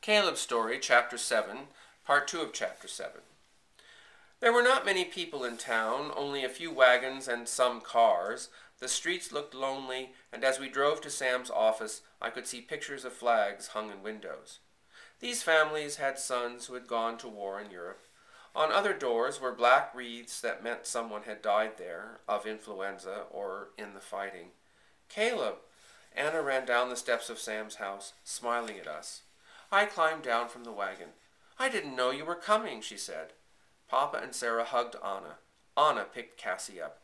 Caleb's Story, Chapter 7, Part 2 of Chapter 7. There were not many people in town, only a few wagons and some cars. The streets looked lonely, and as we drove to Sam's office, I could see pictures of flags hung in windows. These families had sons who had gone to war in Europe. On other doors were black wreaths that meant someone had died there, of influenza or in the fighting. "Caleb!" Anna ran down the steps of Sam's house, smiling at us. I climbed down from the wagon. "I didn't know you were coming," she said. Papa and Sarah hugged Anna. Anna picked Cassie up.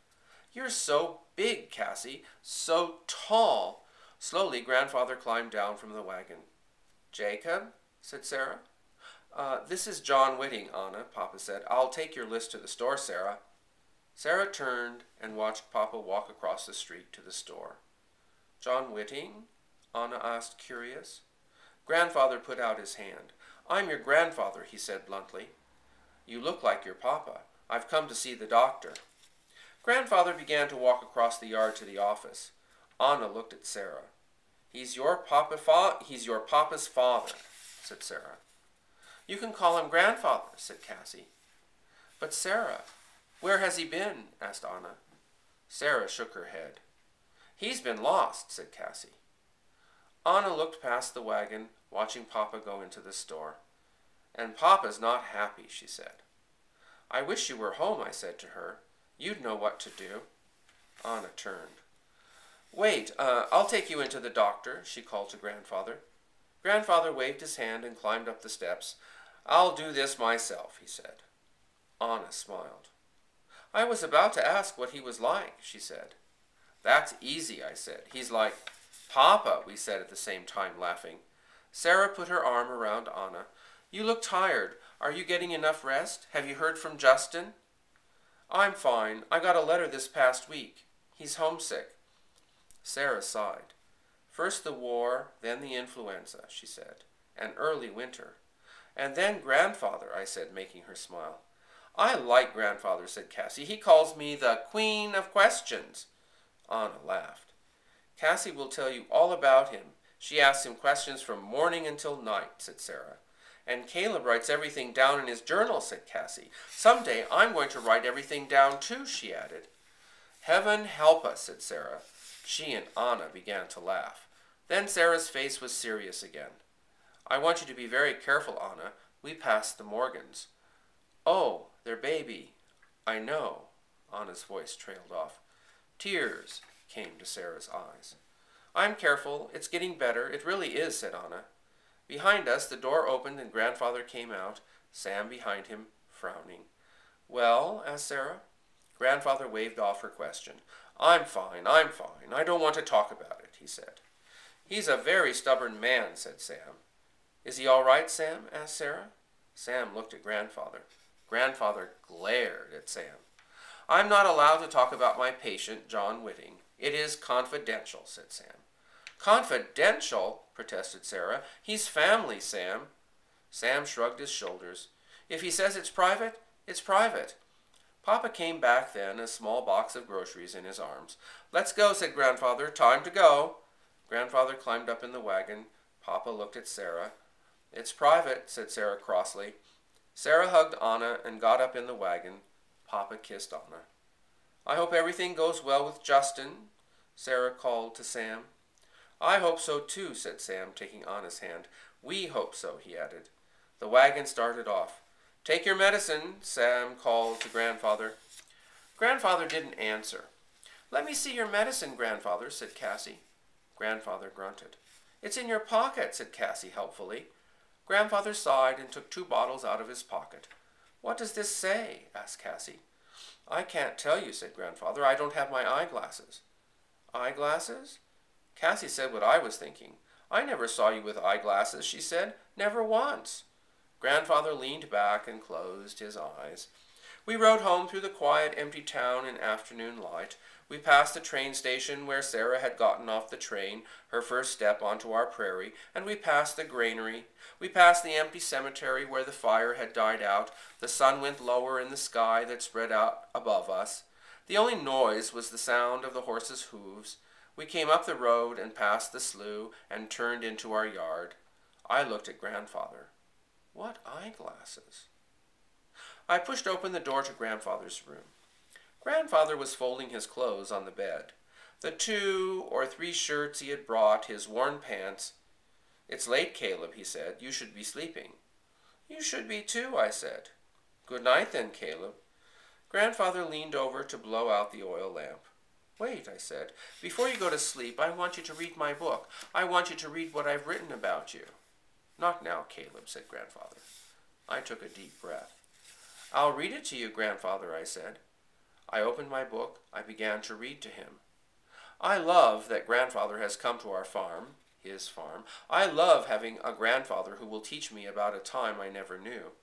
"You're so big, Cassie, so tall." Slowly, Grandfather climbed down from the wagon. "Jacob?" said Sarah. This is John Whitting, Anna," Papa said. "I'll take your list to the store, Sarah." Sarah turned and watched Papa walk across the street to the store. "John Whitting?" Anna asked, curious. Grandfather put out his hand. "I'm your grandfather," he said bluntly. "You look like your papa. I've come to see the doctor." Grandfather began to walk across the yard to the office. Anna looked at Sarah. He's your papa's father," said Sarah. "You can call him Grandfather," said Cassie. "But Sarah, where has he been?" asked Anna. Sarah shook her head. "He's been lost," said Cassie. Anna looked past the wagon, watching Papa go into the store. "And Papa's not happy," she said. "I wish you were home," I said to her. "You'd know what to do." Anna turned. "Wait, I'll take you into the doctor," she called to Grandfather. Grandfather waved his hand and climbed up the steps. "I'll do this myself," he said. Anna smiled. "I was about to ask what he was like," she said. "That's easy," I said. "He's like—" "Papa," we said at the same time, laughing. Sarah put her arm around Anna. "You look tired. Are you getting enough rest? Have you heard from Justin?" "I'm fine. I got a letter this past week. He's homesick." Sarah sighed. "First the war, then the influenza," she said, "and early winter." "And then Grandfather," I said, making her smile. "I like Grandfather," said Cassie. "He calls me the Queen of Questions." Anna laughed. "Cassie will tell you all about him. She asks him questions from morning until night," said Sarah. "And Caleb writes everything down in his journal," said Cassie. "Someday I'm going to write everything down too," she added. "Heaven help us," said Sarah. She and Anna began to laugh. Then Sarah's face was serious again. "I want you to be very careful, Anna. We passed the Morgans." "Oh, their baby. I know." Anna's voice trailed off. Tears came to Sarah's eyes. "I'm careful. It's getting better. It really is," said Anna. Behind us, the door opened and Grandfather came out, Sam behind him, frowning. "Well?" asked Sarah. Grandfather waved off her question. I'm fine. I don't want to talk about it," he said. "He's a very stubborn man," said Sam. "Is he all right, Sam?" asked Sarah. Sam looked at Grandfather. Grandfather glared at Sam. "I'm not allowed to talk about my patient, John Whitting. It is confidential," said Sam. "Confidential?" protested Sarah. "He's family, Sam." Sam shrugged his shoulders. "If he says it's private, it's private." Papa came back then, a small box of groceries in his arms. "Let's go," said Grandfather. "Time to go." Grandfather climbed up in the wagon. Papa looked at Sarah. "It's private," said Sarah crossly. Sarah hugged Anna and got up in the wagon. Papa kissed Anna. "I hope everything goes well with Justin," Sarah called to Sam. "I hope so too," said Sam, taking Anna's hand. "We hope so," he added. The wagon started off. "Take your medicine," Sam called to Grandfather. Grandfather didn't answer. "Let me see your medicine, Grandfather," said Cassie. Grandfather grunted. "It's in your pocket," said Cassie helpfully. Grandfather sighed and took 2 bottles out of his pocket. "What does this say?" asked Cassie. "I can't tell you," said Grandfather. "I don't have my eyeglasses." "Eyeglasses?" Cassie said what I was thinking. "I never saw you with eyeglasses," she said. "Never once." Grandfather leaned back and closed his eyes. We rode home through the quiet, empty town in afternoon light. We passed the train station where Sarah had gotten off the train, her first step onto our prairie, and we passed the granary. We passed the empty cemetery where the fire had died out. The sun went lower in the sky that spread out above us. The only noise was the sound of the horses' hooves. We came up the road and past the slough and turned into our yard. I looked at Grandfather. What eyeglasses? I pushed open the door to Grandfather's room. Grandfather was folding his clothes on the bed. The 2 or 3 shirts he had brought, his worn pants. "It's late, Caleb," he said. "You should be sleeping." "You should be too," I said. "Good night then, Caleb." Grandfather leaned over to blow out the oil lamp. "Wait," I said. "Before you go to sleep, I want you to read my book. I want you to read what I've written about you." "Not now, Caleb," said Grandfather. I took a deep breath. "I'll read it to you, Grandfather," I said. I opened my book. I began to read to him. I love that Grandfather has come to our farm, his farm. I love having a grandfather who will teach me about a time I never knew.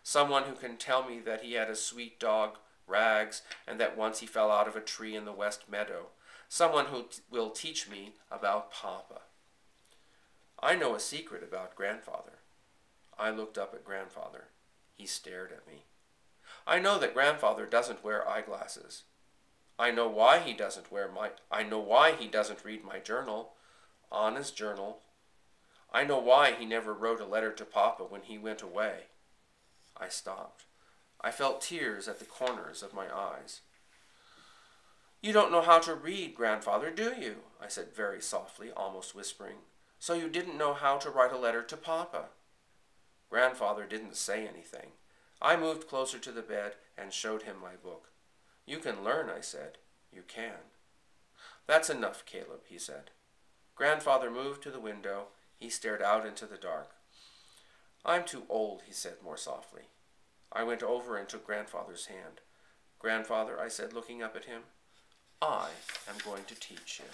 Someone who can tell me that he had a sweet dog, Rags, and that once he fell out of a tree in the West Meadow. Someone who will teach me about Papa. I know a secret about Grandfather. I looked up at Grandfather. He stared at me. I know that Grandfather doesn't wear eyeglasses. I know why he doesn't read my journal, Anna's journal. I know why he never wrote a letter to Papa when he went away. I stopped. I felt tears at the corners of my eyes. "You don't know how to read, Grandfather, do you?" I said very softly, almost whispering. "So you didn't know how to write a letter to Papa?" Grandfather didn't say anything. I moved closer to the bed and showed him my book. "You can learn," I said. "You can." "That's enough, Caleb," he said. Grandfather moved to the window. He stared out into the dark. "I'm too old," he said more softly. I went over and took Grandfather's hand. "Grandfather," I said, looking up at him, "I am going to teach you."